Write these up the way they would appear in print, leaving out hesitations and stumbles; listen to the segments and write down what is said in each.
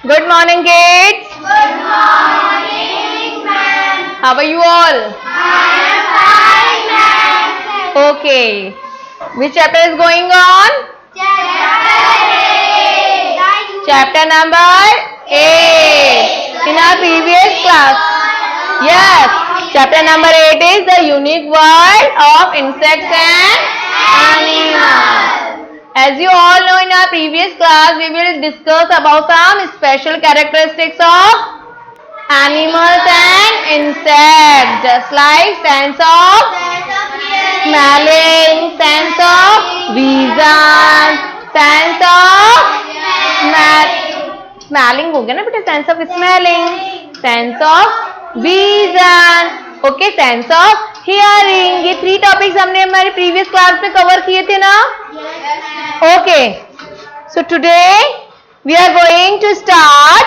Good morning, kids. Good morning, ma'am. How are you all? I am fine, ma'am. Okay. Which chapter is going on? Chapter number 8. In our previous class. Yes. Chapter number 8 is the unique world of insects and animals. As you all know, in our previous class, we will discuss about some special characteristics of animals and insects, just like sense of smelling, sense of vision, sense of smelling हो गया ना बेटा, sense of smelling, sense of vision, okay, sense of hearing. ये 3 topics हमने हमारे previous class में cover किए थे ना. Okay, so today we are going to start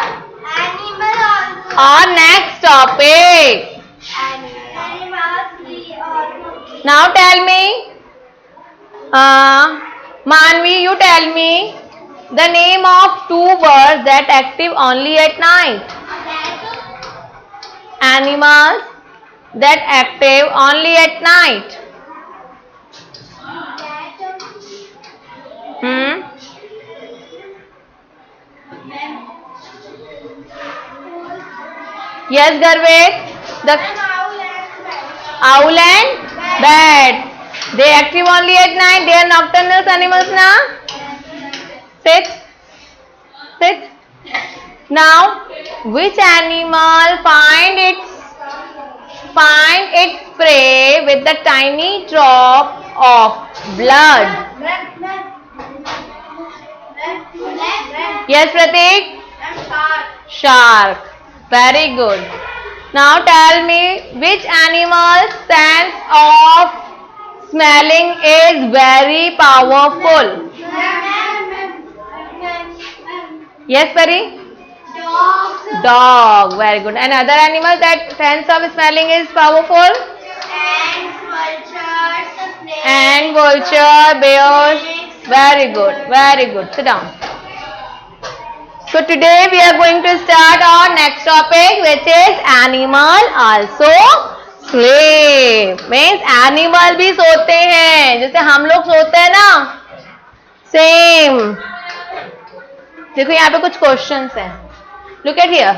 our next topic. Now tell me, Manvi, you tell me the name of 2 birds that active only at night. Animals that active only at night. Yes, Garvit. The owl and bat. They active only at night. They are nocturnal animals now. Sit. Sit. Now, which animal find its prey with the tiny drop of blood? Yes, Pratik. Shark. Very good. Now tell me, which animal's sense of smelling is very powerful? Yes, Pari? Dog. Very good. And other animals that sense of smelling is powerful? And vulture, bears. Very good. Very good. Sit down. So today we are going to start our next topic, which is animal also sleep. Means animal भी सोते हैं, जैसे हम लोग सोते हैं ना, same. देखो यहाँ पे कुछ questions हैं. Look at here.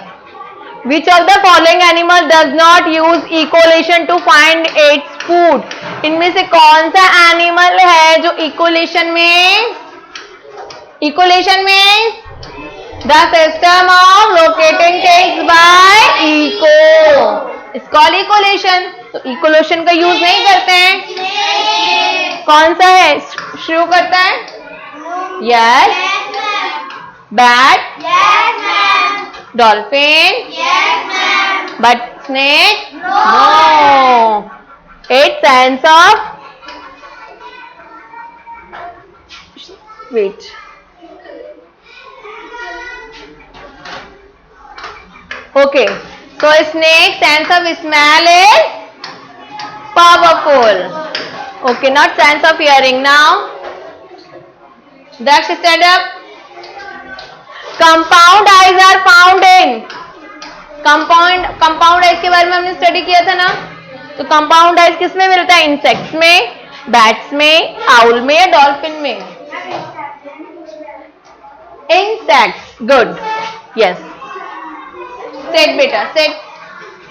Which of the following animal does not use echolation to find its food? इनमें से कौन सा animal है जो echolation में the system of locating things by echo. It's called echolation. तो echolation का यूज नहीं करते हैं. कौन सा है शुरू करता है? Yes. Bat. Yes, ma'am. Dolphin. Yes, ma'am. But snake? No. Its sense of wait. Okay, so snake sense of smell is powerful. Okay, not sense of hearing. Now, Daksh, stand up. Compound eyes are found in. Compound eyes के बारे में हमने study किया था ना. तो compound eyes किस में मिलता है? इंसेक्ट्स में, बैट्स में, आउल में या डॉल्फिन में? Insects. Good. Yes. Sit beta, sit.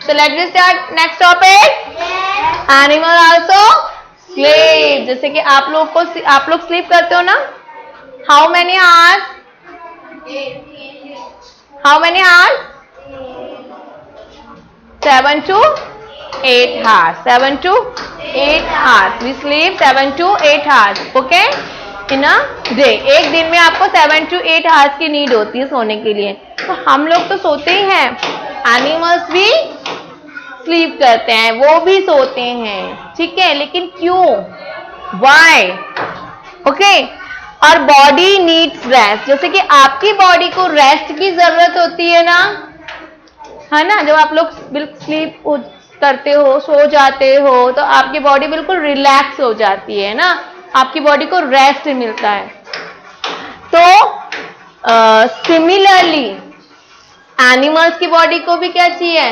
So let me start next topic. Animal also sleep. जैसे कि आप लोग sleep करते हो ना? How many hours? How many hours? 7 to 8 hours. 7 to 8 hours. We sleep 7 to 8 hours. Okay? In a day. एक दिन में आपको 7 to 8 hours की नीड होती है सोने के लिए. तो हम लोग तो सोते ही हैं. एनिमल्स भी स्लीप करते हैं, वो भी सोते हैं, ठीक है. लेकिन क्यों? वाई? ओके. और बॉडी नीड्स रेस्ट. जैसे कि आपकी बॉडी को रेस्ट की जरूरत होती है ना, है ना. जब आप लोग बिल्कुल स्लीप करते हो, सो जाते हो, तो आपकी बॉडी बिल्कुल रिलैक्स हो जाती है ना, आपकी बॉडी को रेस्ट मिलता है. तो सिमिलरली एनिमल्स की बॉडी को भी क्या चाहिए,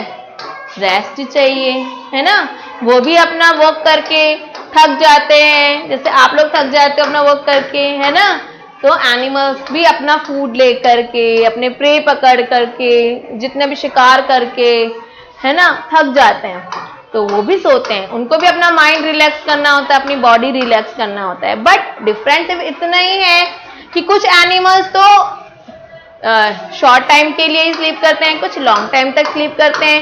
रेस्ट चाहिए, है ना। वो भी अपना वर्क करके थक जाते हैं, जैसे आप लोग थक जाते हो अपना वर्क करके, है ना। तो एनिमल्स भी अपना फूड ले करके, अपने प्रे पकड़ करके, जितने भी शिकार करके, है ना, थक जाते हैं, तो वो भी सोते हैं। उनको भी अपना माइंड रिलैक्स करना होता है, अपनी बॉडी रिलैक्स करना होता है। बट डिफरेंस इतना ही है कि कुछ एनिमल्स तो शॉर्ट टाइम के लिए ही स्लीप करते हैं, कुछ लॉन्ग टाइम तक स्लीप करते हैं,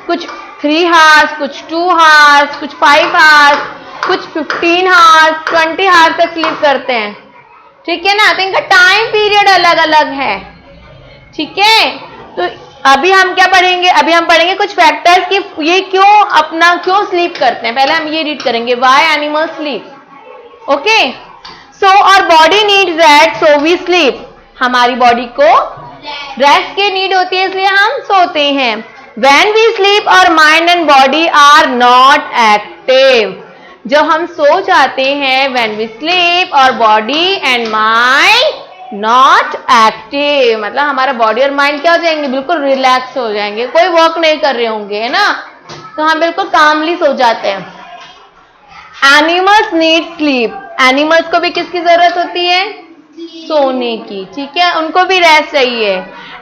कुछ 3 आवर्स, कुछ 2 आवर्स, कुछ 5 आवर्स, कुछ 15 आवर्स, 20 आवर्स तक स्लीप करते हैं, ठीक है ना। तो इनका टाइम पीरियड अलग अलग है, ठीक है। तो अभी हम क्या पढ़ेंगे, अभी हम पढ़ेंगे कुछ फैक्टर्स कि ये क्यों स्लीप करते हैं। पहले हम ये रीड करेंगे, why animals sleep. Okay, so our body needs rest, so we sleep. हमारी बॉडी को रेस्ट की नीड होती है, इसलिए हम सोते हैं। When we sleep our mind and body are not active. जब हम सो जाते हैं, when we sleep our body and mind not active, मतलब हमारा बॉडी और माइंड क्या हो जाएंगे, बिल्कुल रिलैक्स हो जाएंगे, कोई वर्क नहीं कर रहे होंगे, है ना। तो हम बिल्कुल कामली सो जाते हैं। Animals need sleep. एनिमल्स को भी किसकी जरूरत होती है, सोने की, ठीक है, उनको भी रेस्ट चाहिए।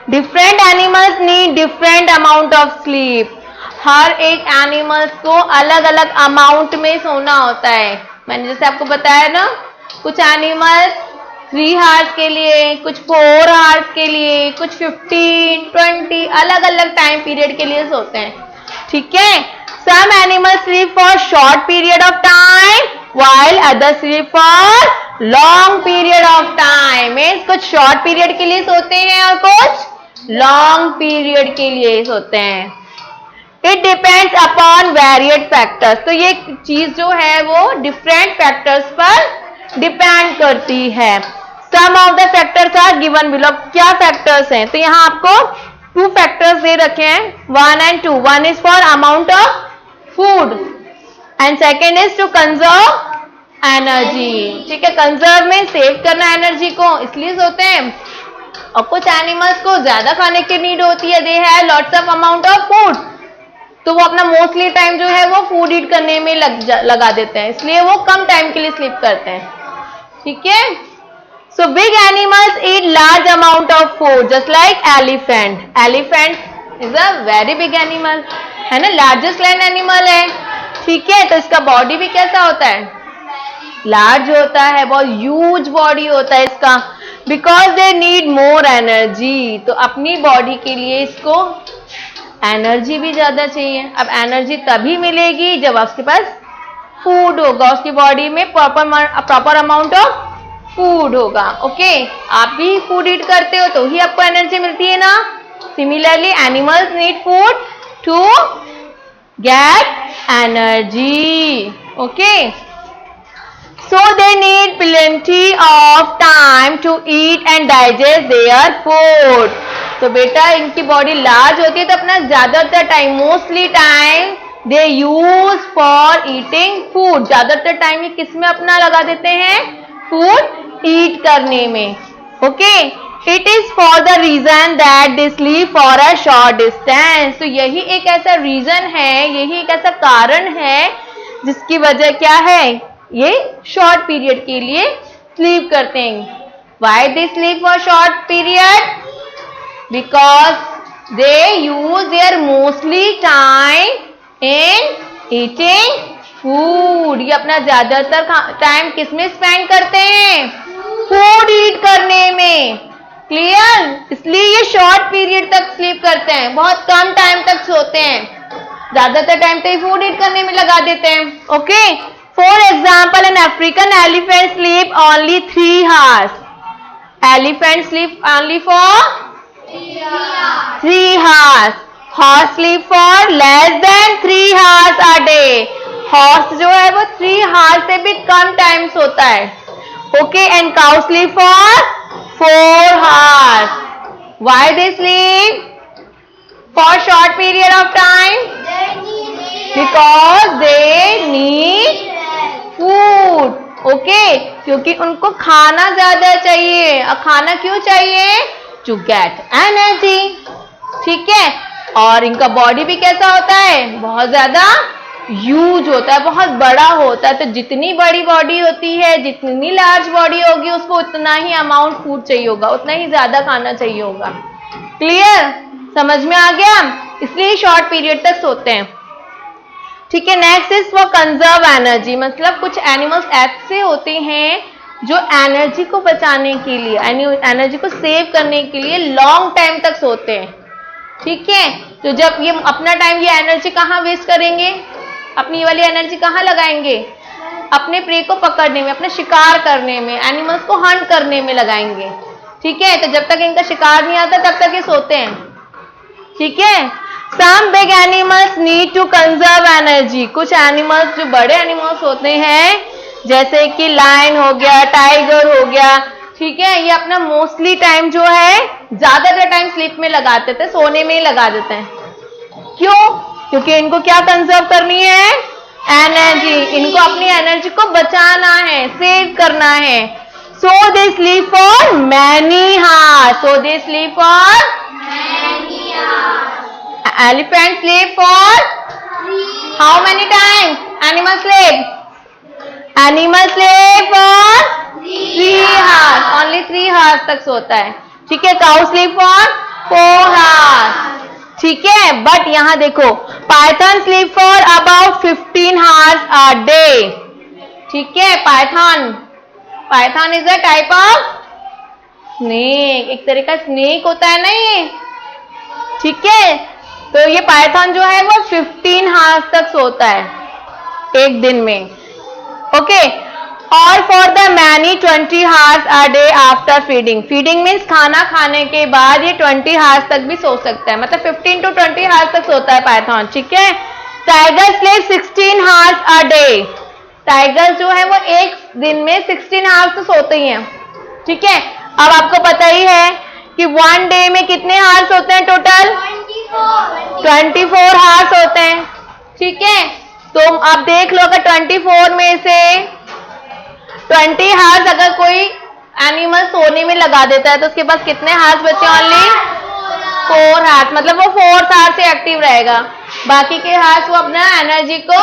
Different animals need different amount of sleep. हर एक एनिमल्स को अलग अलग अमाउंट में सोना होता है। मैंने जैसे आपको बताया ना, कुछ एनिमल्स 3 आवर्स के लिए, कुछ 4 आवर्स के लिए, कुछ 15, 20 अलग अलग टाइम पीरियड के लिए सोते हैं, ठीक है। Some animals sleep for short period of time while others sleep for long period of time। Means कुछ शॉर्ट पीरियड के लिए सोते हैं और कुछ लॉन्ग पीरियड के लिए सोते हैं। It depends upon variate factors. तो ये चीज जो है वो डिफरेंट फैक्टर्स पर डिपेंड करती है। Some of the factors are given below. क्या फैक्टर्स हैं, तो यहाँ आपको 2 फैक्टर्स दे रखे हैं, 1 and 2। 1 is for amount of food and second is to conserve energy, ठीक है। कंजर्व में सेव करना एनर्जी को, इसलिए सोते हैं। और कुछ एनिमल्स को ज्यादा खाने की नीड होती है, they have lots of amount of food, तो वो अपना मोस्टली टाइम जो है वो फूड ईट करने में लगा देते हैं, इसलिए वो कम टाइम के लिए स्लीप करते हैं, ठीक है। So big animals eat large amount of food just like elephant. Elephant is a very big animal, है ना, लार्जेस्ट लैंड एनिमल है, ठीक है। तो इसका बॉडी भी कैसा होता है, लार्ज होता है, बहुत ह्यूज बॉडी होता है इसका, because they need more energy. तो अपनी बॉडी के लिए इसको एनर्जी भी ज्यादा चाहिए। अब एनर्जी तभी मिलेगी जब उसके पास फूड होगा, उसकी बॉडी में प्रॉपर अमाउंट ऑफ फूड होगा। ओके, आप भी फूड ईट करते हो तो ही आपको एनर्जी मिलती है ना। Similarly animals need food to get energy, okay, so they need plenty of time to eat and digest their food। तो बेटा इनकी बॉडी लार्ज होती है तो अपना ज्यादातर time, mostly time they use for eating food. ज्यादातर टाइम ये किस में अपना लगा देते हैं, फूड ईट करने में, okay. It is for the reason that they sleep for a short distance। तो यही एक ऐसा रीजन है, यही एक ऐसा कारण है जिसकी वजह क्या है, ये शॉर्ट पीरियड के लिए स्लीप करते हैं। Why they sleep for short period? Because they use their mostly time in eating food। ये अपना ज्यादातर टाइम किस में स्पेंड करते हैं, फूड ईट करने में, क्लियर। इसलिए ये शॉर्ट पीरियड तक स्लीप करते हैं, बहुत कम टाइम तक सोते हैं, ज्यादातर टाइम तो फूड ईट करने में लगा देते हैं, okay. For example an African elephant sleep only 3 hours. Elephant sleep only for 3 hours. Horse sleep for less than 3 hours a day. Horse जो है वो 3 आवर्स से भी कम टाइम सोता है, okay. And cow sleep for 4 hours। Why they sleep for short period of time? Because they need food, okay। क्योंकि उनको खाना ज्यादा चाहिए। और खाना क्यों चाहिए, to get energy, ठीक है। और इनका बॉडी भी कैसा होता है, बहुत ज्यादा ह्यूज होता है, बहुत बड़ा होता है। तो जितनी बड़ी बॉडी होती है, जितनी लार्ज बॉडी होगी, उसको उतना ही अमाउंट फूड चाहिए होगा, उतना ही ज्यादा खाना चाहिए होगा। क्लियर, समझ में आ गया? इसलिए शॉर्ट पीरियड तक सोते हैं। ठीक है। Next is for conserve energy, मतलब कुछ एनिमल्स ऐसे होते हैं जो एनर्जी को बचाने के लिए, एनर्जी को सेव करने के लिए लॉन्ग टाइम तक सोते हैं। ठीक है। तो जब ये अपना टाइम, ये एनर्जी कहाँ वेस्ट करेंगे, अपनी वाली एनर्जी कहाँ लगाएंगे, अपने प्रे को पकड़ने में, अपने शिकार करने में, एनिमल्स को हंट करने में लगाएंगे। ठीक है। तो जब तक इनका शिकार नहीं आता तब तक ये सोते हैं। ठीक है। Some big animals need to conserve energy, कुछ एनिमल्स जो बड़े एनिमल्स होते हैं जैसे कि लायन हो गया, टाइगर हो गया, ठीक है, ये अपना मोस्टली टाइम जो है ज्यादातर टाइम स्लीप में लगाते थे, सोने में ही लगा देते हैं। क्यों? क्योंकि इनको क्या कंजर्व करनी है, एनर्जी। इनको अपनी एनर्जी को बचाना है, सेव करना है। So they sleep for many hours, so they sleep for elephant sleep for how many times? Animal sleep for 3 hours, only 3 hours तक सोता है। ठीक है। cow sleep for 4 hours। ठीक है। बट यहां देखो, python sleep for about 15 hours a day। ठीक है। python is a type of snake, एक तरह का स्नेक होता है ना ये। ठीक है। तो ये पाइथन जो है वो 15 हार्स तक सोता है एक दिन में। ओके। और for the many 20 hours a day after feeding, feeding means खाना खाने के बाद ये 20 हार्स तक भी सो सकता है, मतलब 15 to 20 हार्स तक सोता है पाइथन। ठीक है। Tiger sleep 16 hours a day, tiger जो है वो एक दिन में 16 हार्स तो सोते ही हैं। ठीक है। अब आपको पता ही है कि 1 डे में कितने हार्स होते हैं टोटल, 24 हार्स होते हैं। ठीक है। तो आप देख लो, अगर 24 में से 20 हार्स अगर कोई एनिमल सोने में लगा देता है तो उसके पास कितने हार्स बचे, ओनली 4 हार्स, मतलब वो 4 हार्स से एक्टिव रहेगा। बाकी के हार्स वो अपना एनर्जी को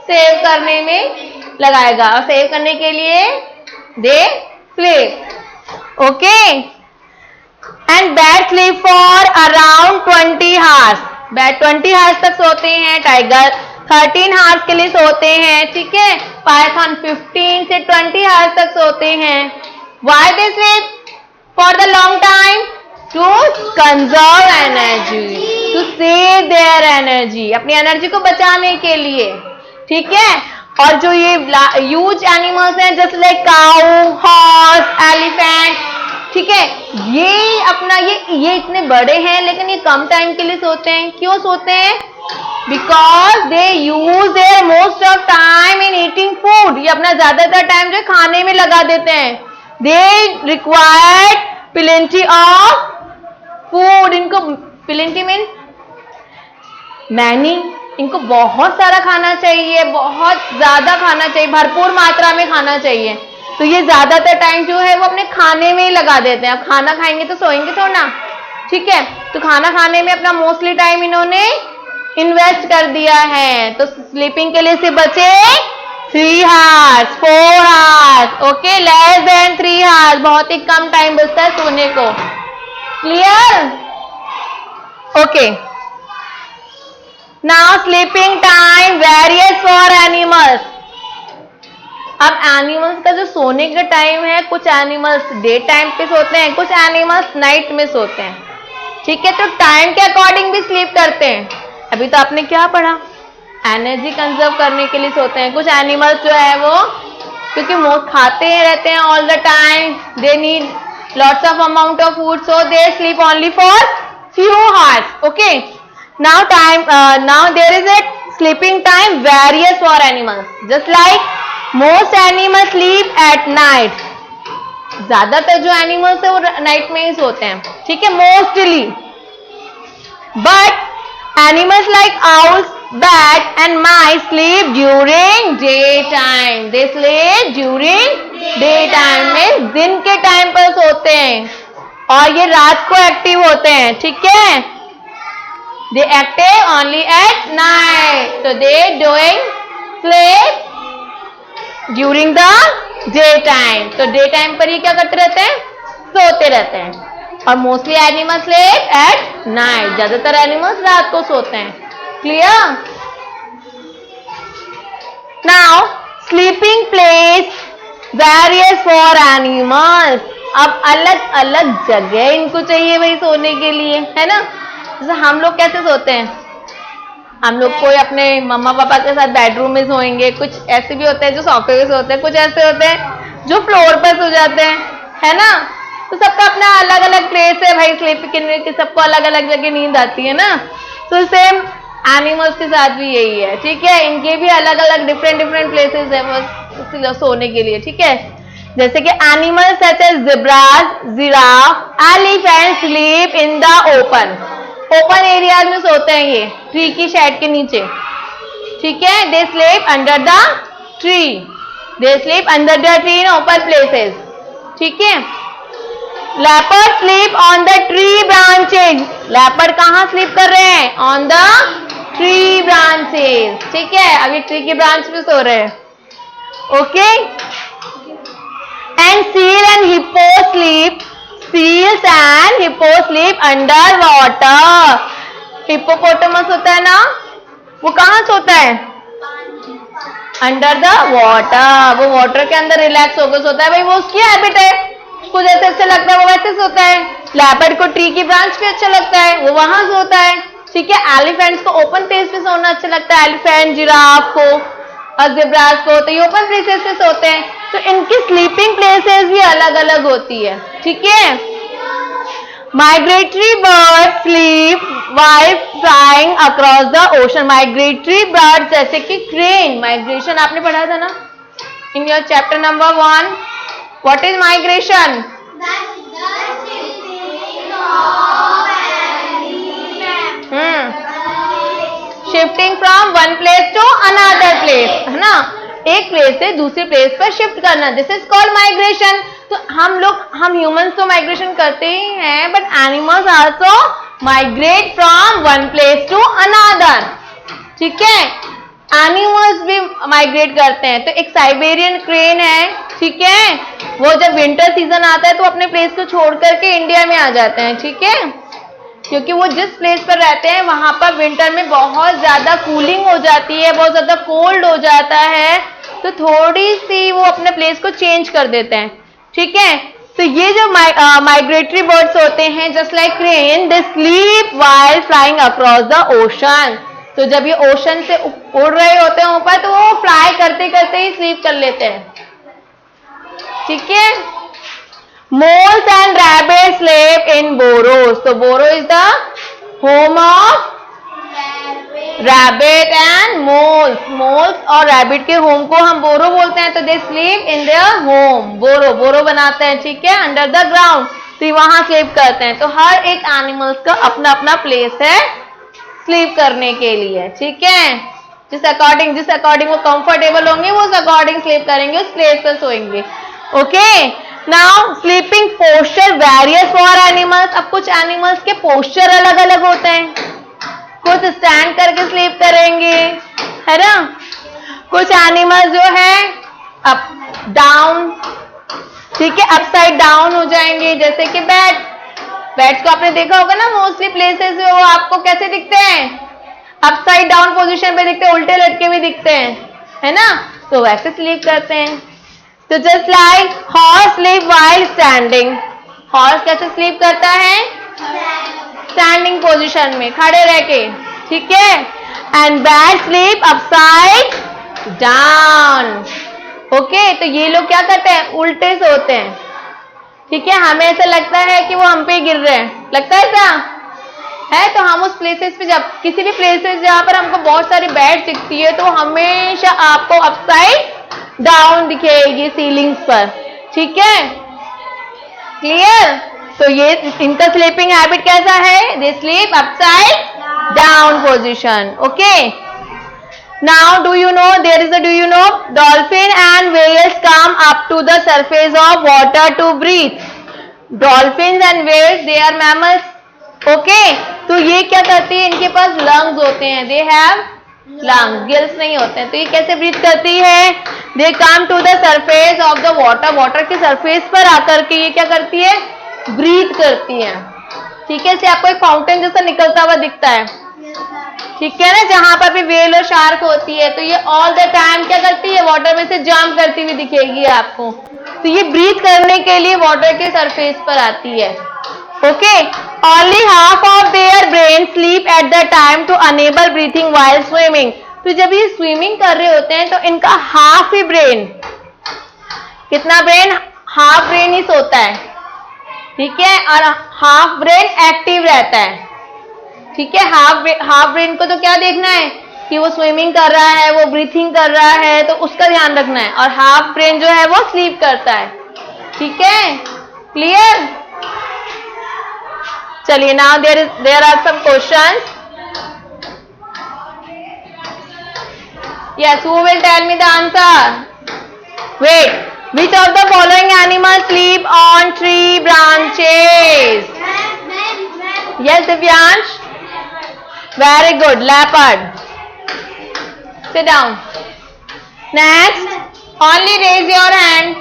सेव करने में लगाएगा, और सेव करने के लिए they sleep. Okay. And bat sleep for around 20 hours, bat 20 hours तक सोते हैं, टाइगर 13 हार्स के लिए सोते हैं। ठीक है। पाइथन 15 से 20 हार्स तक सोते हैं। Why they sleep for the long time, to conserve energy, to save their energy, अपनी एनर्जी को बचाने के लिए। ठीक है। और जो ये ह्यूज एनिमल्स हैं जैसे लाइक काऊ, हॉर्स, एलिफेंट, ठीक है, ये अपना ये इतने बड़े हैं लेकिन ये कम टाइम के लिए सोते हैं। क्यों सोते हैं? Because they use their most of time in eating food, ये अपना ज्यादातर टाइम जो खाने में लगा देते हैं। They required plenty of food, इनको प्लेंटी मीन मैनी, इनको बहुत सारा खाना चाहिए, बहुत ज्यादा खाना चाहिए, भरपूर मात्रा में खाना चाहिए। तो ये ज्यादातर टाइम जो है वो अपने खाने में ही लगा देते हैं। अब खाना खाएंगे तो सोएंगे थोड़ा ना। ठीक है। तो खाना खाने में अपना मोस्टली टाइम इन्होंने इन्वेस्ट कर दिया है। तो स्लीपिंग के लिए से बचे 3 hours, 4 hours. Okay. Less than 3 hours, बहुत ही कम टाइम बचता है सोने को। Clear? Okay. Now sleeping time varies for animals. अब एनिमल्स का जो सोने का टाइम है, कुछ एनिमल्स डे टाइम पे सोते हैं, कुछ एनिमल्स नाइट में सोते हैं। ठीक है। तो टाइम के अकॉर्डिंग भी स्लीप करते हैं। अभी तो आपने क्या पढ़ा, एनर्जी कंजर्व करने के लिए सोते हैं। कुछ एनिमल्स जो है वो क्योंकि खाते रहते हैं all the time, they need lots of amount of food, so they sleep only for few hours. Okay. Now there is a sleeping time varies for animals, just like most animal sleep at night, ज्यादातर जो animals है वो night में ही सोते हैं। ठीक है। Mostly. But animals like owls, bat and mice sleep during daytime, they sleep during daytime में दिन के टाइम पर सोते हैं और ये रात को एक्टिव होते हैं। ठीक है। They active only at night. So they doing sleep during the daytime. तो daytime पर ही क्या करते रहते हैं? सोते रहते हैं. और mostly animals sleep at night. ज्यादातर एनिमल्स रात को सोते हैं. Clear? Now sleeping place varies for animals. अब अलग अलग जगह इनको चाहिए भाई सोने के लिए, है ना. जैसे हम लोग कैसे सोते हैं, हम लोग कोई अपने मम्मा पापा के साथ बेडरूम में सोएंगे, कुछ ऐसे भी होते हैं जो सोफे पे सोते हैं, कुछ ऐसे होते हैं जो फ्लोर पर सो जाते हैं, है ना. तो सबका अपना अलग अलग प्लेस है भाई स्लीप करने की, सबको अलग अलग जगह नींद आती है ना. तो सेम एनिमल्स के साथ भी यही है, ठीक है. इनके भी अलग अलग डिफरेंट प्लेसेस है सोने के लिए, ठीक है. जैसे कि animals such as zebras, giraffe, elephant sleep in the open areas में सोते हैं ये ट्री की शेड के नीचे, ठीक है. They sleep under the tree, they sleep under the tree in open places, ठीक है. Leopard sleep on the tree branches. Leopard कहाँ स्लीप कर रहे हैं? ऑन द ट्री ब्रांचेज, ठीक है. अभी ट्री की ब्रांच पे सो रहे हैं, okay. And seal and hippo sleep, seals and hippo sleep under water. Hippopotamus होता है ना, वो कहाँ सोता है? Under the water. वो वाटर के अंदर रिलैक्स होकर सोता है भाई, वो उसकी हैबिट है. उसको जैसे अच्छा लगता है वो वैसे सोता है. लेपर्ड को ट्री की ब्रांच पे अच्छा लगता है, वो वहां सोता है, ठीक है. एलिफेंट्स को ओपन प्लेस पे सोना अच्छा लगता है, एलिफेंट, जिराफ को और ज़ेब्रास को, तो ये ओपन प्लेसेस पे सोते हैं. तो इनकी स्लीपिंग प्लेसेस भी अलग अलग होती है, ठीक है. Migratory bird sleep while flying across the ocean. Migratory bird जैसे कि क्रेन, माइग्रेशन आपने पढ़ा था ना in your chapter number 1. What is migration? Shifting from one place to another place, है ना. एक प्लेस से दूसरे प्लेस पर शिफ्ट करना, दिस इज कॉल्ड माइग्रेशन. तो हम ह्यूमंस तो माइग्रेशन करते ही हैं, but animals also migrate from one place to another, ठीक है. एनिमल्स भी माइग्रेट करते हैं. तो एक साइबेरियन क्रेन है, ठीक है. वो जब विंटर सीजन आता है तो अपने प्लेस को छोड़ करके इंडिया में आ जाते हैं, ठीक है. क्योंकि वो जिस प्लेस पर रहते हैं वहां पर विंटर में बहुत ज्यादा कूलिंग हो जाती है, बहुत ज्यादा कोल्ड हो जाता है, तो थोड़ी सी वो अपने प्लेस को चेंज कर देते हैं, ठीक है. तो ये जो माइग्रेटरी बर्ड्स होते हैं just like crane, they sleep while flying across the ocean. तो जब ये ओशन से उड़ रहे होते हैं ऊपर, तो वो फ्लाई करते करते ही स्लीप कर लेते हैं, ठीक है. Moles and rabbits sleep in burrows. So burrow is the home of rabbit and moles. Moles और rabbit के home को हम burrow बोलते हैं. तो they sleep in their home. burrow बनाते हैं, ठीक है, under the ground. तो वहां sleep करते हैं. तो हर एक animals का अपना अपना place है sleep करने के लिए, ठीक है. जिस अकॉर्डिंग वो कंफर्टेबल होंगे वो उस अकॉर्डिंग sleep करेंगे, उस place पर सोएंगे, okay. Now sleeping posture various for animals. अब कुछ एनिमल्स के पोस्चर अलग अलग होते हैं. कुछ स्टैंड करके स्लीप करेंगे, है ना. कुछ एनिमल्स जो है अप डाउन, ठीक है, अपसाइड डाउन हो जाएंगे. जैसे कि बैट्स को आपने देखा होगा ना, मोस्टली प्लेसेस में वो आपको कैसे दिखते हैं? अपसाइड डाउन पोजीशन पे दिखते हैं, उल्टे लटके भी दिखते हैं, है ना. तो वैसे स्लीप करते हैं. तो just like horse sleep while standing. Horse कैसे स्लीप करता है? स्टैंडिंग पोजीशन में, खड़े रह के, ठीक है. And bat sleep upside down, okay. तो ये लोग क्या करते हैं? उल्टे सोते हैं, ठीक है. हमें ऐसा लगता है कि वो हम पे गिर रहे हैं, लगता है ऐसा है. तो हम उस प्लेसेस पे, जब किसी भी प्लेसेस जहाँ पर हमको बहुत सारी बैट दिखती है, तो हमेशा आपको अपसाइड डाउन दिखेगी सीलिंग्स पर, ठीक है. क्लियर. तो ये इनका स्लीपिंग हैबिट कैसा है? They sleep upside down position, okay. Now do you know dolphin and whales come up to the surface of water to breathe. Dolphin and whales they are mammals, okay. तो तो ये क्या करती है, इनके पास lungs होते हैं, दे हैव लंग्स, गिल्स नहीं होते हैं। तो ये कैसे ब्रीथ करती है, they come to the surface of the water, water के सरफेस पर आकर के ये क्या करती है, ब्रीथ करती है। ठीक है, इसे आपको एक फाउंटेन जैसा निकलता हुआ दिखता है, ठीक है ना, जहां पर भी वेल और शार्क होती है। तो ये ऑल द टाइम क्या करती है, वाटर में से जंप करती हुई दिखेगी आपको। तो ये ब्रीथ करने के लिए वाटर के सरफेस पर आती है। Okay, only half of their brain sleep at the time to enable breathing while swimming. तो जब ये स्विमिंग कर रहे होते हैं तो इनका हाफ ही ब्रेन, कितना ब्रेन, हाफ ब्रेन ही सोता है, ठीक है, और हाफ ब्रेन एक्टिव रहता है। ठीक है, हाफ ब्रेन को तो क्या देखना है कि वो स्विमिंग कर रहा है, वो ब्रीथिंग कर रहा है, तो उसका ध्यान रखना है, और हाफ ब्रेन जो है वो स्लीप करता है। ठीक है, क्लियर। चलिए, now there are some questions. Yes, who will tell me the answer. Wait, which of the following animals sleep on tree branches? Yes, Divyansh. Very good. Leopard. Sit down. Next, only raise your hand.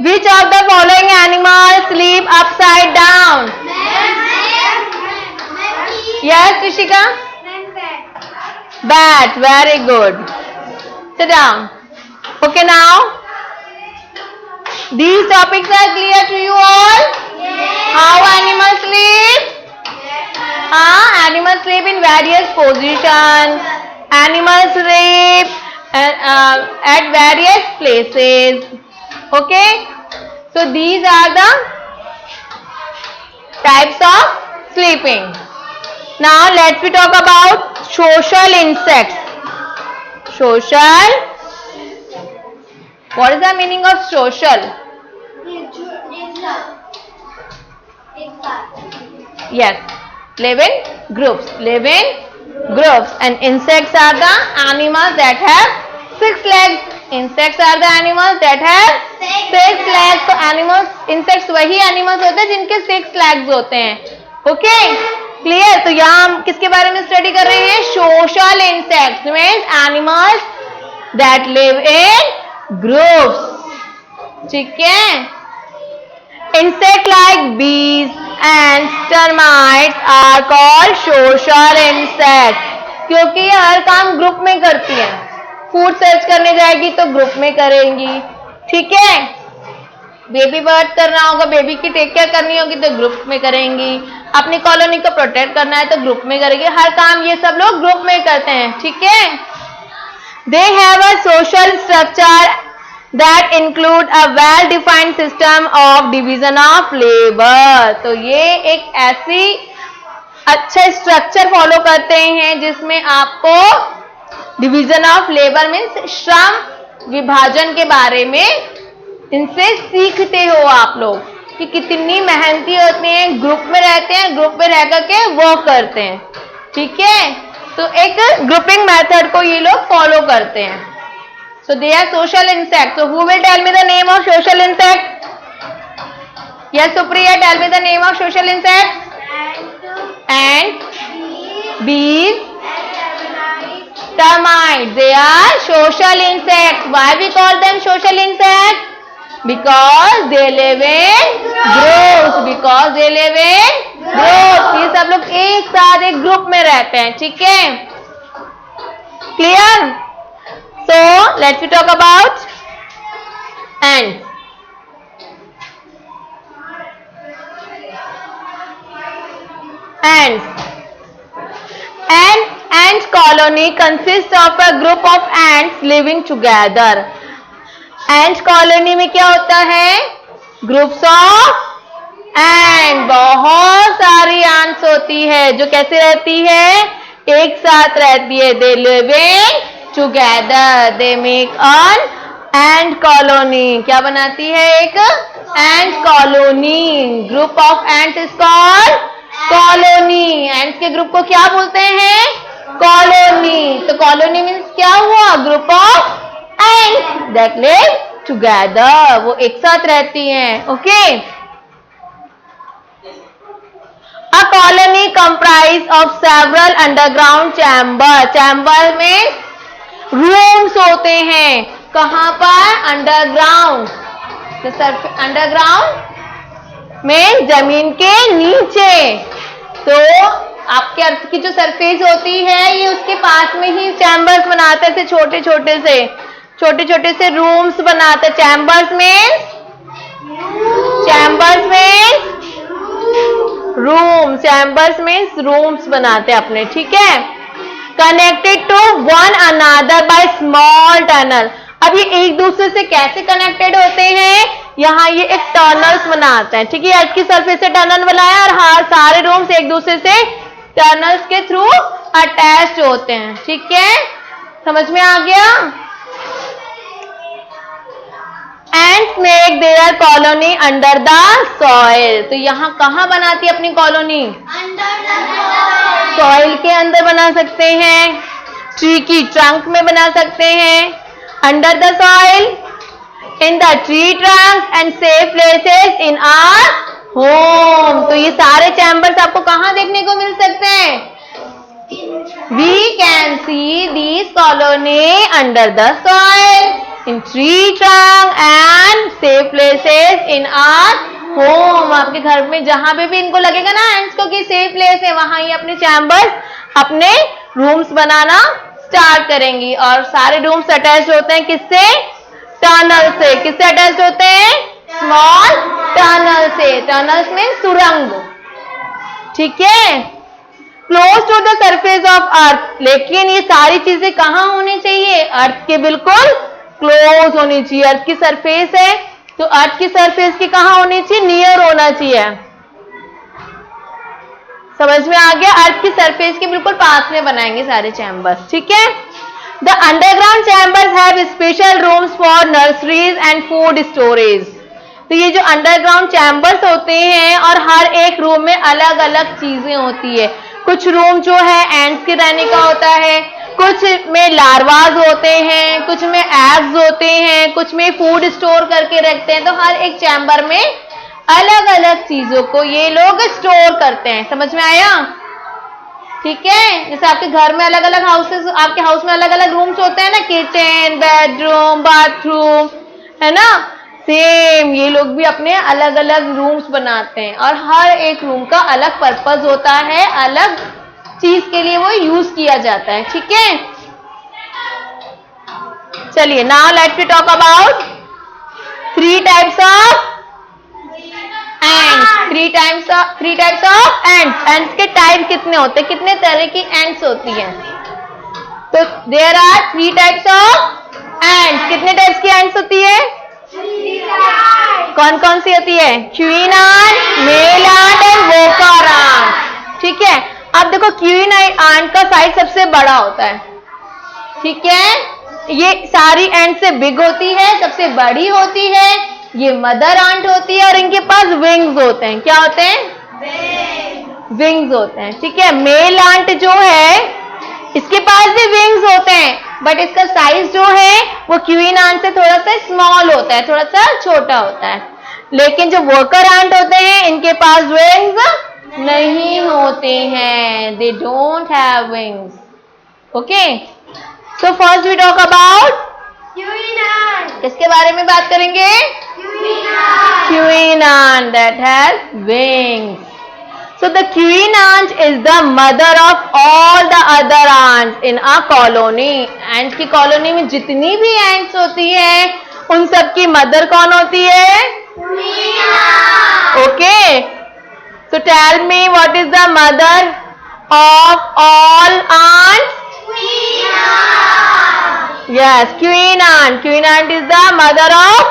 Which of the following animals sleep upside down? Yes, Trishika. Bat. Very good. Sit down. Okay, now these topics are clear to you all? How animals sleep? Animals sleep in various positions. Animals sleep at various places. Okay? So these are the types of sleeping. Now let's we talk about social insects. Social. What is the meaning of social? Yes, live in groups. Live in groups. And insects are the animals that have 6 legs. Insects are the animals that have 6 legs. तो animals, insects वही animals होते हैं जिनके 6 legs होते हैं. Okay, clear. तो यहाँ हम किसके बारे में स्टडी कर रहे हैं, social insects means animals that live in groups. ठीक है, insect like bees and termites are called social insect, क्योंकि ये हर काम ग्रुप में करती है। फूड सर्च करने जाएगी तो ग्रुप में करेंगी, ठीक है। बेबी बर्थ करना होगा, बेबी की टेक केयर करनी होगी तो ग्रुप में करेंगी। अपनी कॉलोनी को प्रोटेक्ट करना है तो ग्रुप में करेंगे। हर काम ये सब लोग ग्रुप में करते हैं, ठीक है। They have a social structure that include a well defined system of division of labor। तो ये एक ऐसी अच्छे स्ट्रक्चर फॉलो करते हैं जिसमें आपको डिवीजन ऑफ लेबर मीन्स श्रम विभाजन के बारे में इनसे सीखते हो आप लोग कि कितनी मेहनती होते हैं, ग्रुप में रहते हैं, ग्रुप में रह करके वर्क करते हैं, ठीक है। तो एक ग्रुपिंग मेथड को ये लोग फॉलो करते हैं। So they are social insects. So who will tell me the name of social insect? Yes, Supriya, tell me the name of social insects. Ant, bees, termites. They are social insects. Why we call them social insects? Because they live in groups. Because they live in groups. ये सब लोग एक साथ एक group में रहते हैं, ठीक है। Clear? So let's we talk about ants. Ants. An ant colony consists of a group of ants living together. Ant colony में क्या होता है, ग्रुप्स ऑफ एंड, बहुत सारी ants होती है जो कैसे रहती है, एक साथ रहती है। They live in together, they make an ant colony। क्या बनाती है, एक ant colony। Group of ants is called colony। ants के ग्रुप को क्या बोलते हैं, colony। तो colony means क्या हुआ, group of ants that live together, वो एक साथ रहती हैं, okay. A colony comprise of several underground chamber. Chamber में रूम्स होते हैं, कहां पर? अंडरग्राउंड। अंडरग्राउंड में जमीन के नीचे। तो आपके अर्थ की जो सरफेस होती है ये उसके पास में ही चैम्बर्स बनाते थे, छोटे छोटे से रूम्स बनाते। चैम्बर्स में रूम, चैम्बर्स में रूम्स बनाते अपने, ठीक है। Connected to one another by small tunnel. अब ये एक दूसरे से कैसे कनेक्टेड होते हैं? यहाँ ये एक टनल्स बनाते हैं, ठीक है। अर्थ की सरफेस से टनल बनाया और हर सारे रूम्स एक दूसरे से टनल्स के थ्रू अटैच्ड होते हैं, ठीक है। समझ में आ गया? Ants make their colony under the soil। तो यहाँ कहाँ बनाती है अपनी कॉलोनी? सॉइल के अंदर बना सकते हैं, ट्री की ट्रंक में बना सकते हैं, under the soil, in the tree trunk and safe places in our home. तो ये सारे चैम्बर्स आपको कहाँ देखने को मिल सकते हैं? We can see these colony under the soil, in tree trunk and safe places in our home। आपके घर में जहां पे भी इनको लगेगा ना एंड्स को कि सेफ प्लेस है, वहां ये अपने चैम्बर्स, अपने रूम्स बनाना स्टार्ट करेंगी। और सारे रूम्स अटैच होते हैं किससे? टनल से। किससे अटैच होते हैं? स्मॉल टनल से। टनल्स में सुरंग, ठीक है, close to the surface of earth. लेकिन ये सारी चीजें कहाँ होनी चाहिए? अर्थ के बिल्कुल क्लोज होनी चाहिए। अर्थ की सरफेस है तो अर्थ की सरफेस की कहाँ होनी चाहिए? नियर होना चाहिए। समझ में आ गया? अर्थ की सरफेस के बिल्कुल पास में बनाएंगे सारे चैम्बर्स, ठीक है। The underground chambers have special rooms for nurseries and food storage. तो ये जो अंडरग्राउंड चैम्बर्स होते हैं और हर एक रूम में अलग अलग चीजें होती है। कुछ रूम जो है एंड्स के रहने का होता है, कुछ में लार्वाज होते हैं, कुछ में एग्स होते हैं, कुछ में फूड स्टोर करके रखते हैं। तो हर एक चैम्बर में अलग अलग चीजों को ये लोग स्टोर करते हैं। समझ में आया? ठीक है। जैसे आपके घर में अलग अलग हाउसेस, आपके हाउस में अलग अलग रूम्स होते हैं ना, किचन, बेडरूम, बाथरूम, है ना। सेम ये लोग भी अपने अलग अलग रूम्स बनाते हैं और हर एक रूम का अलग पर्पस होता है, अलग चीज के लिए वो यूज किया जाता है, ठीक है। चलिए now let's we talk about 3 types of ants. 3 types of ants. Ants के टाइप कितने होते हैं? कितने तरह की एंड्स होती हैं? तो there are 3 types of ants. कितने टाइप्स की एंड्स होती है? कौन कौन सी होती है? Queen ant, male ant and worker ant, ठीक है। अब देखो क्वीन एंट का साइज सबसे बड़ा होता है, ठीक है। ये सारी एंट से बिग होती है, सबसे बड़ी होती है। ये मदर एंट होती है और इनके पास विंग्स होते हैं। क्या होते हैं? विंग्स होते हैं, ठीक है। मेल एंट जो है इसके पास भी विंग्स होते हैं, बट इसका साइज जो है वो क्वीन एंट से थोड़ा सा स्मॉल होता है, थोड़ा सा छोटा होता है। लेकिन जो वर्कर एंट होते हैं इनके पास विंग्स नहीं होते हैं, they don't have wings, okay. So first we talk about किसके बारे में बात करेंगे? Queen ant that has wings. So the queen ant is the mother of all the other ants in a colony. Ant की colony में जितनी भी ants होती है उन सब की मदर कौन होती है? Okay. So tell me what is the mother of all ants? Queen ant. Yes, queen ant. Queen ant is the mother of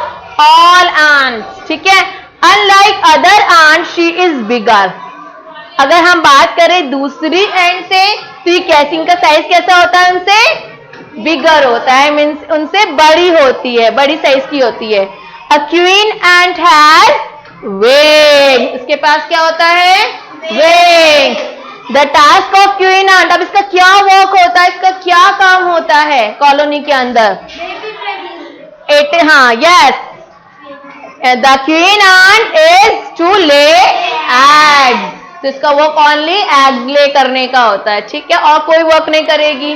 all ants. ठीक है. Unlike other ants, she is bigger. अगर हम बात करें दूसरी एंड से तो ये कैसी, इनका साइज कैसा होता है? उनसे बिगर होता है, मीन्स उनसे बड़ी होती है, बड़ी साइज की होती है। A queen ant has wing. इसके पास क्या होता है? Wing. The task of queen ant, अब इसका क्या वर्क होता है, इसका क्या काम होता है कॉलोनी के अंदर? हाँ, yes, the queen ant is to lay eggs. तो इसका वर्क ओनली एग ले करने का होता है, ठीक है, और कोई वर्क नहीं करेगी,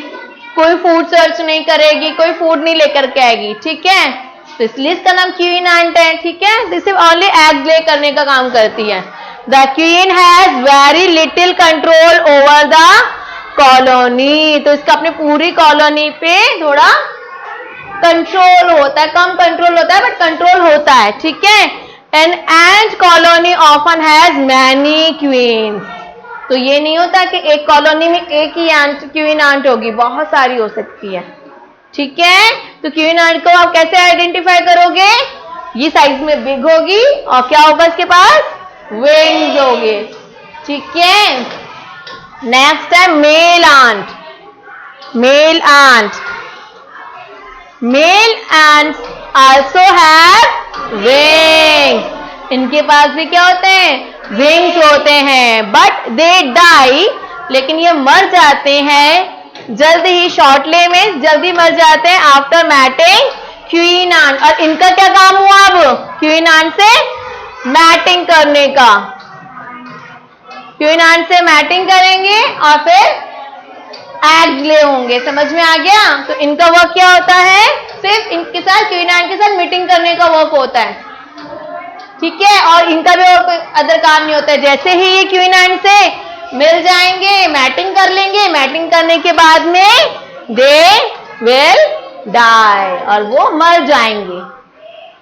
कोई फूड सर्च नहीं करेगी, कोई फूड नहीं लेकर के आएगी, ठीक है। तो इसलिए इसका नाम क्वीन आंट है, ठीक है। तो सिर्फ ओनली एग ले करने का काम करती है। The queen has very little control over the colony, तो इसका अपनी पूरी कॉलोनी पे थोड़ा कंट्रोल होता है, कम कंट्रोल होता है बट कंट्रोल होता है, ठीक है। An ant colony often has many queens, तो ये नहीं होता कि एक कॉलोनी में एक ही क्वीन आंट होगी, बहुत सारी हो सकती है, ठीक है। तो क्वीन आंट को आप कैसे आइडेंटिफाई करोगे? ये साइज में बिग होगी और क्या होगा इसके पास? विंग्स होंगे, ठीक है। नेक्स्ट है male ant. Male ant, male ants also have wings, इनके पास भी क्या होते हैं? विंग्स होते हैं, बट दे डाई, लेकिन ये मर जाते हैं जल्दी ही, शॉर्टली में जल्दी मर जाते हैं आफ्टर मैटिंग क्वीन आंट। और इनका क्या काम हुआ अब? क्वीन आंट से मैटिंग करने का, क्वीन आंट से मैटिंग करेंगे और फिर एग्स ले होंगे, समझ में आ गया? तो इनका वर्क क्या होता है? सिर्फ इनके साथ क्वीन आंट के साथ मीटिंग करने का वर्क होता है, ठीक है, और इनका भी और कोई अदर काम नहीं होता है। जैसे ही ये क्वीन आंट से मिल जाएंगे, मैटिंग कर लेंगे, मैटिंग करने के बाद में दे विल डाई, और वो मर जाएंगे,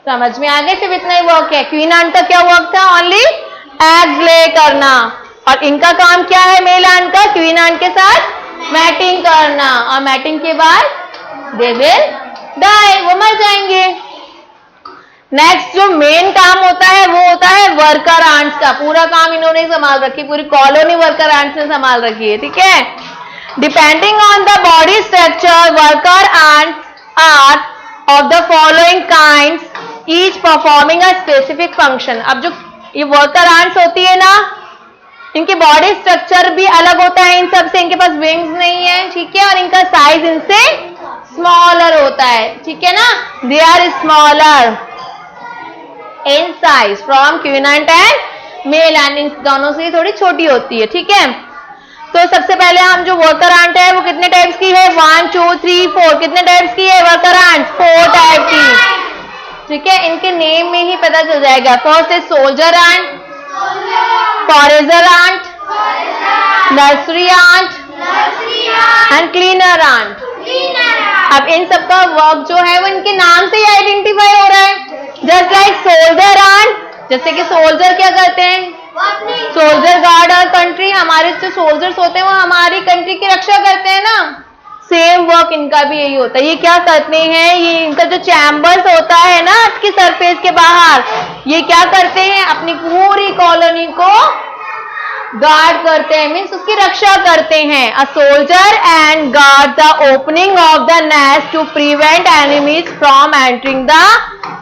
समझ में आ गया? सिर्फ इतना ही वर्क है। क्वीन आंट का क्या वर्क था? ओनली एग्स ले करना, और इनका काम क्या है? मेल आंट का क्वीन आंट के साथ मैटिंग करना, और मैटिंग के बाद दे विल डाई, वो मर जाएंगे। नेक्स्ट जो मेन काम होता है वो होता है वर्कर आंट्स का। पूरा काम इन्होंने संभाल रखी, पूरी कॉलोनी वर्कर आंट्स ने संभाल रखी है, ठीक है। Depending on the body structure, worker ants are of the following kinds, each performing a specific function. अब जो ये वर्कर आंट्स होती है ना, इनकी बॉडी स्ट्रक्चर भी अलग होता है इन सब से, इनके पास विंग्स नहीं है, ठीक है, और इनका साइज इनसे स्मॉलर होता है, ठीक है ना। They are smaller in size from queen ant and male ant, इन दोनों से थोड़ी छोटी होती है, ठीक है। तो सबसे पहले हम जो वर्कर आंट है वो कितने टाइप्स की है? 1 2 3 4, कितने टाइप्स की है वर्कर आंट? 4 टाइप की, ठीक है। इनके नेम में ही पता चल जाएगा। फर्स्ट है soldier ant, forager ant, nursery ant and cleaner ant. अब इन सबका वर्क जो है वो इनके नाम से ही आइडेंटिफाई हो रहा है। जस्ट लाइक सोल्जर आंट, जैसे कि सोल्जर क्या करते हैं? सोल्जर गार्ड आवर कंट्री, हमारे जो सोल्जर्स होते हैं वो हमारी कंट्री की रक्षा करते हैं ना, सेम वर्क इनका भी यही होता है। ये क्या करते हैं? ये इनका जो चैम्बर्स होता है ना इसकी सरफेस के बाहर, ये क्या करते हैं? अपनी पूरी कॉलोनी को गार्ड करते हैं, मीन्स उसकी रक्षा करते हैं। A soldier and guard the opening of the nest to prevent enemies from entering the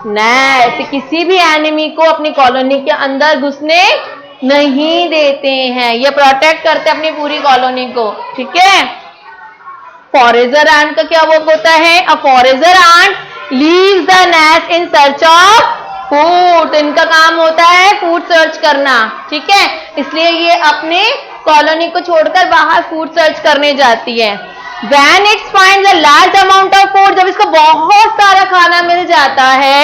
nest, किसी भी एनिमी को अपनी कॉलोनी के अंदर घुसने नहीं देते हैं, ये प्रोटेक्ट करते हैं अपनी पूरी कॉलोनी को, ठीक है। फॉरेजर आंट का क्या वर्क होता है? A forager ant leaves the nest in search of food, इनका काम होता है फूड सर्च करना, ठीक है, इसलिए ये अपने कॉलोनी को छोड़कर बाहर फूड सर्च करने जाती है। When it finds a large amount of food, जब इसको बहुत सारा खाना मिल जाता है,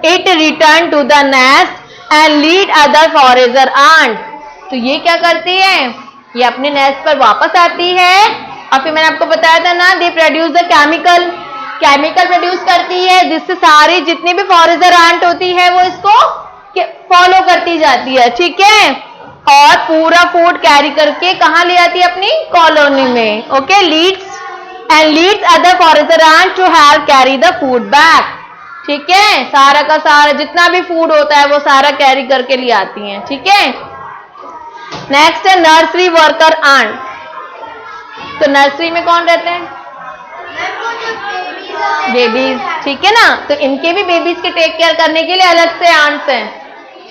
it return to the nest and lead other forager ant, तो ये क्या करती है? ये अपने नेस्ट पर वापस आती है, और फिर मैंने आपको बताया था ना, they produce the chemical produce करती है, जिससे सारी जितनी भी फॉरेजर आंट होती है वो इसको फॉलो करती जाती है, ठीक है, और पूरा फूड कैरी करके कहाँ ले आती है? अपनी कॉलोनी में, okay. Leads other forager ant to have carry the food back, ठीक है, सारा का सारा जितना भी फूड होता है वो सारा कैरी करके ले आती हैं, ठीक है। नेक्स्ट है नर्सरी वर्कर आंट। तो नर्सरी में कौन रहते हैं? बेबीज, ठीक है ना, तो इनके भी बेबीज के टेक केयर करने के लिए अलग से आंट्स हैं,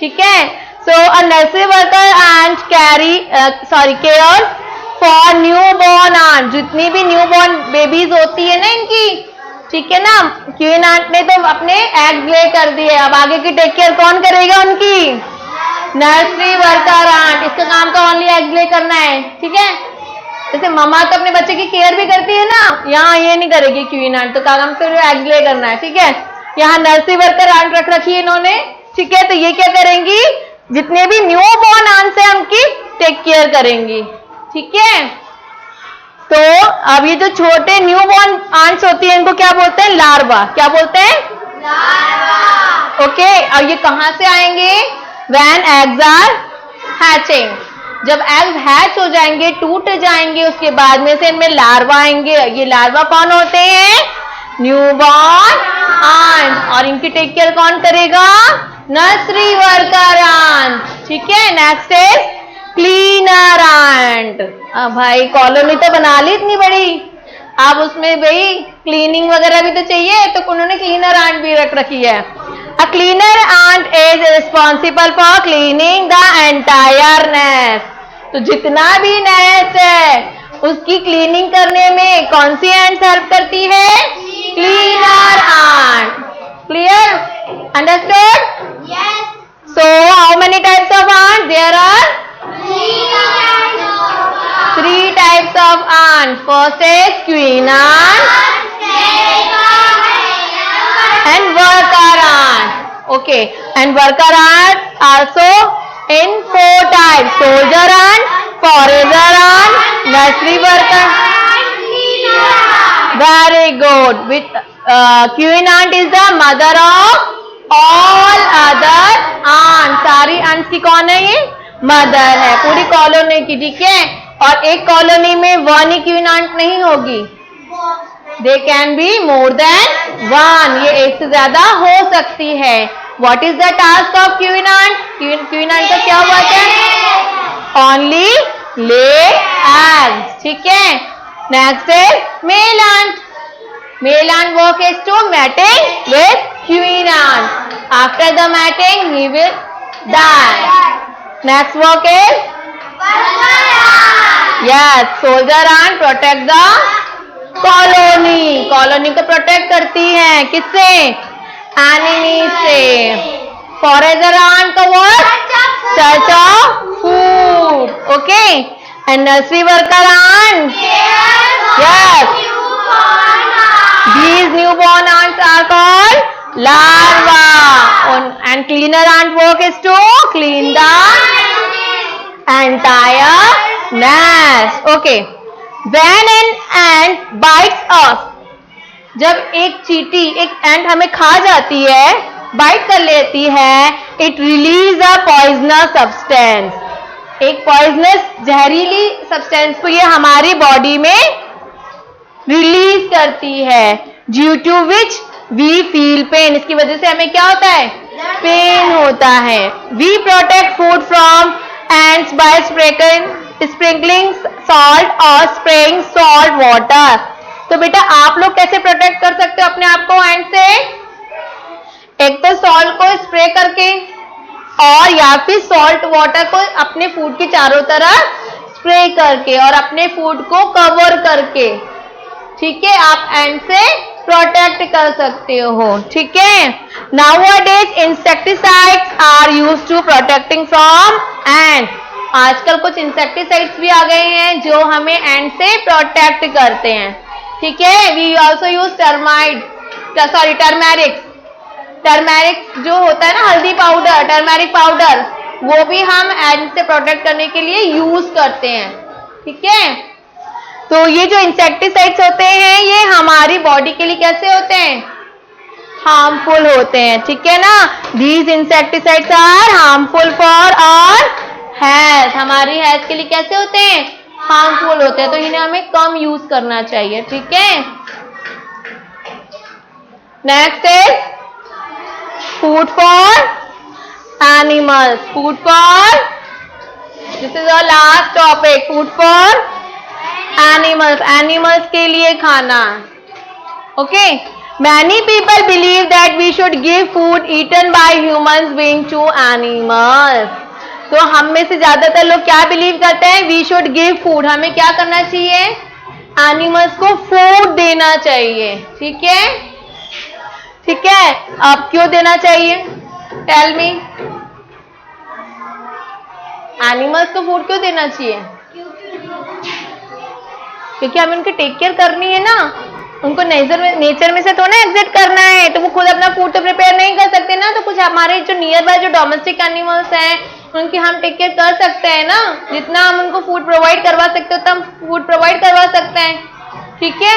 ठीक है। So a nursery worker ant care for new born ant, जितनी भी न्यू बॉर्न बेबीज होती है ना इनकी, ठीक है ना, क्वीन आंट ने तो अपने एग ले कर दिए, अब आगे की टेक केयर कौन करेगा उनकी? नर्सरी वर्कर आंट, इसका काम तो ओनली एग ले करना है, ठीक है। जैसे मम्मा तो अपने बच्चे की केयर भी करती है ना, यहाँ ये नहीं करेगी क्वीन आंट, तो काम सिर्फ एग ले करना है, ठीक है। यहाँ नर्सरी वर्कर आंट रख रखी है इन्होंने, ठीक है। तो ये क्या करेंगी, जितने भी न्यू बॉर्न आंट्स हैं उनकी टेक केयर करेंगी, ठीक है। तो अब ये जो छोटे न्यू बॉर्न आंट्स होती है इनको क्या बोलते हैं, लार्वा। क्या बोलते हैं, लार्वा। ओके, अब ये कहां से आएंगे, व्हेन एग्स आर हैचिंग, जब एग्स हैच हो जाएंगे, टूट जाएंगे, उसके बाद में से इनमें लार्वा आएंगे। ये लार्वा कौन होते हैं, न्यूबॉर्न आंट, और इनकी टेक केयर कौन करेगा, नर्सरी वर्कर आंट, ठीक है। Next is cleaner ant. अब भाई कॉलोनी तो बना ली इतनी बड़ी, अब उसमें भाई क्लीनिंग वगैरह भी तो चाहिए, तो उन्होंने क्लीनर आंट भी रख रखी है। A cleaner ant is responsible for cleaning the entire nest. तो जितना भी नेस्ट है उसकी क्लीनिंग करने में कौन सी एंट हेल्प करती है, cleaner ant. Clear, understood? Yes. So how many types of ants there are? 3 types of ants. First is queen ant and worker ant. Okay, and worker ant also in 4 types: soldier ant, forager ant, nursery worker. Very good. With queen ant is the mother of all other ants. सारी ants की कौन है, ये mother है पूरी colony की, ठीक है। और एक कॉलोनी में 1 ही क्वीन आंट नहीं होगी, they can be more than 1, ये एक से ज्यादा हो सकती है। What is the task of queen ant, queen ant का क्या वर्क है, ओनली ले एग्स, ठीक है। Next is male ant. Male ant work is to mating with queen ant, after the mating he will die. Next work is yes, soldier ant protect the colony, colony को protect करती है, किससे, enemy से। Forager ant का work, search of food, okay. And nursery worker ant, yes, these newborn ants are called larva. And cleaner ant work is to clean the entire nest, okay. When an ant bites us, जब एक चींटी, एक एंट हमें खा जाती है, bite कर लेती है, it release a poisonous substance, एक पॉइजनस जहरीली सब्सटेंस को ये हमारी बॉडी में रिलीज करती है, due to which we feel pain, इसकी वजह से हमें क्या होता है, पेन होता है। We protect food from ants by sprinkling salt और स्प्रेइंग सॉल्ट वाटर। तो बेटा आप लोग कैसे प्रोटेक्ट कर सकते हो अपने आप को एंट से, एक तो सॉल्ट को स्प्रे करके, और या फिर सॉल्ट वाटर को अपने फूड के चारों तरफ स्प्रे करके, और अपने फूड को कवर करके, ठीक है, आप एंट से प्रोटेक्ट कर सकते हो, ठीक है। Nowadays insecticides are used to protecting from ant, आजकल कुछ इंसेक्टिसाइड्स भी आ गए हैं जो हमें एंट से प्रोटेक्ट करते हैं, ठीक है। We also use turmeric, turmeric जो होता है ना, हल्दी पाउडर, टर्मेरिक पाउडर, वो भी हम एंट से प्रोटेक्ट करने के लिए यूज करते हैं, ठीक है। तो ये जो इंसेक्टिसाइड्स होते हैं ये हमारी बॉडी के लिए कैसे होते हैं, हार्मफुल होते हैं, ठीक है ना। These insecticides are harmful for our health, हमारी हेल्थ के लिए कैसे होते हैं, हार्मफुल होते हैं, तो इन्हें हमें कम यूज करना चाहिए, ठीक है। Next is food for animals, food for, this is our last topic, food for animals, animals के लिए खाना, okay. Many people believe that we should give food eaten by humans being to animals. तो हम में से ज्यादातर लोग क्या बिलीव करते हैं, वी शुड गिव फूड, हमें क्या करना चाहिए, एनिमल्स को फूड देना चाहिए, ठीक है, ठीक है। अब क्यों देना चाहिए, टेल मी। एनिमल्स को फूड क्यों देना चाहिए? क्योंकि हमें उनकी टेक केयर करनी है ना, उनको नेचर में से तो ना एग्जिट करना है, तो वो खुद अपना फूड तो प्रिपेयर नहीं कर सकते ना, तो कुछ हमारे जो नियर बाय जो डोमेस्टिक एनिमल्स हैं उनकी हम टेक केयर कर सकते हैं ना, जितना हम उनको फूड प्रोवाइड करवा सकते हो उतना हम फूड प्रोवाइड करवा सकते हैं, ठीक है।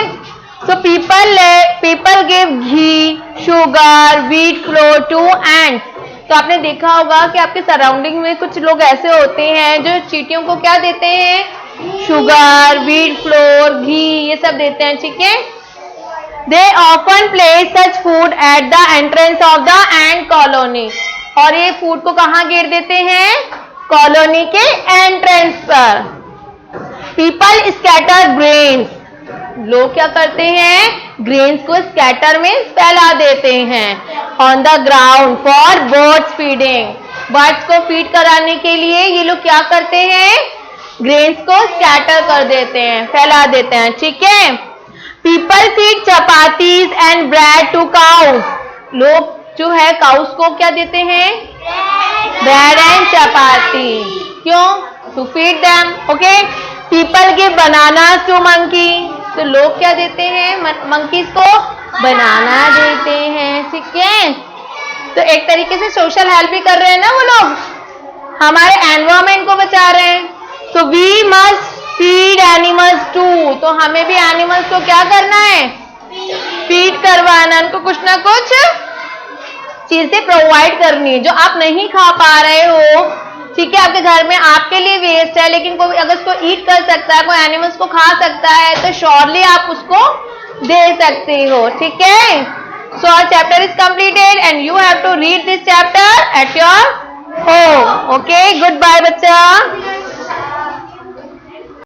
So people give ghee, sugar, wheat flour to ants. तो आपने देखा होगा कि आपके सराउंडिंग में कुछ लोग ऐसे होते हैं जो चींटियों को क्या देते हैं? शुगर, व्हीट फ्लोर, घी, ये सब देते हैं, ठीक है। They often place such food at the entrance of the ant colony. और ये फूड को कहाँ गिर देते हैं? कॉलोनी के एंट्रेंस पर। People scatter grains. लोग क्या करते हैं? ग्रेन्स को स्कैटर में फैला देते हैं on the ground for birds feeding. Birds को फीड कराने के लिए ये लोग क्या करते हैं? ग्रेन्स को स्कैटर कर देते हैं, फैला देते हैं, ठीक है। People feed chapatis and bread to cows. लोग जो है काउस को क्या देते हैं? Bread and chapati. क्यों? To feed them, okay. People give bananas to monkey. तो लोग क्या देते हैं? मंकीज को बनाना देते हैं, ठीक है। तो एक तरीके से सोशल हेल्प भी कर रहे हैं ना वो लोग, हमारे एनवायरमेंट को बचा रहे हैं। So we must feed animals too. तो हमें भी एनिमल्स को क्या करना है? फीड करवाना, उनको कुछ ना कुछ चीजें प्रोवाइड करनी है जो आप नहीं खा पा रहे हो, ठीक है। आपके घर में आपके लिए वेस्ट है, लेकिन कोई अगर उसको ईट कर सकता है, कोई एनिमल्स को खा सकता है, तो श्योरली आप उसको दे सकते हो, ठीक है। So our chapter is completed and you have to read this chapter at your home, okay. Goodbye बच्चा।